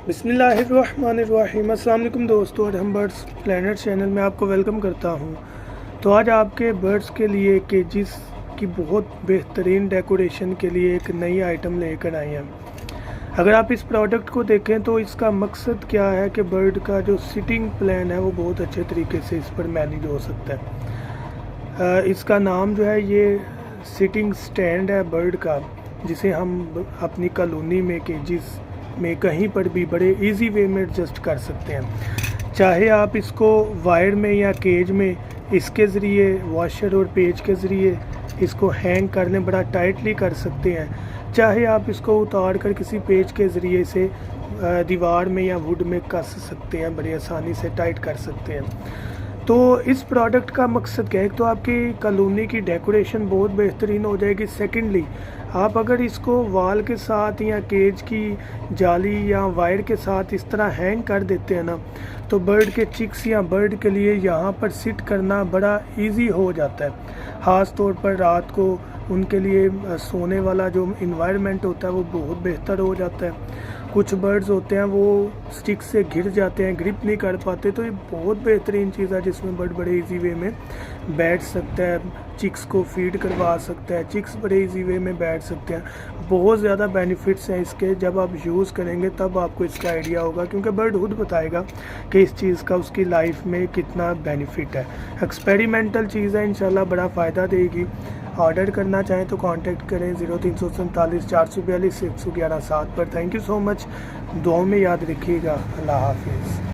बिस्मिल्लाहिर्रहमानिर्रहीम। अस्सलाम वालेकुम दोस्तों, और हम बर्ड्स प्लेनेट चैनल में आपको वेलकम करता हूं। तो आज आपके बर्ड्स के लिए केजिस की बहुत बेहतरीन डेकोरेशन के लिए एक नई आइटम लेकर आए हैं। अगर आप इस प्रोडक्ट को देखें तो इसका मकसद क्या है कि बर्ड का जो सिटिंग प्लान है वो बहुत अच्छे तरीके से इस पर मैनेज हो सकता है। इसका नाम जो है ये सिटिंग स्टैंड है बर्ड का, जिसे हम अपनी कॉलोनी में केजिस में कहीं पर भी बड़े इजी वे में एडजस्ट कर सकते हैं। चाहे आप इसको वायर में या केज में इसके ज़रिए वॉशर और पेज के ज़रिए इसको हैंग कर लें, बड़ा टाइटली कर सकते हैं। चाहे आप इसको उतार कर किसी पेज के ज़रिए से दीवार में या वुड में कस सकते हैं, बड़ी आसानी से टाइट कर सकते हैं। तो इस प्रोडक्ट का मकसद क्या है? तो आपकी कॉलोनी की डेकोरेशन बहुत बेहतरीन हो जाएगी। सेकेंडली, आप अगर इसको वॉल के साथ या केज की जाली या वायर के साथ इस तरह हैंग कर देते हैं ना, तो बर्ड के चिक्स या बर्ड के लिए यहाँ पर सिट करना बड़ा इजी हो जाता है। ख़ास तौर पर रात को उनके लिए सोने वाला जो इन्वायरमेंट होता है वो बहुत बेहतर हो जाता है। कुछ बर्ड्स होते हैं वो स्टिक से घिर जाते हैं, ग्रिप नहीं कर पाते, तो ये बहुत बेहतरीन चीज़ है जिसमें बर्ड बड़े इजी वे में बैठ सकता है, चिक्स को फीड करवा सकता है, चिक्स बड़े इजी वे में बैठ सकते हैं। बहुत ज़्यादा बेनिफिट्स हैं इसके। जब आप यूज़ करेंगे तब आपको इसका आइडिया होगा, क्योंकि बर्ड खुद बताएगा कि इस चीज़ का उसकी लाइफ में कितना बेनिफिट है। एक्सपेरिमेंटल चीज़ है, इंशाल्लाह बड़ा फ़ायदा देगी। ऑर्डर करना चाहें तो कांटेक्ट करें 0347 442 111 7 पर। Thank you so much. दुआओं में याद रखिएगा। अल्लाह हाफिज़।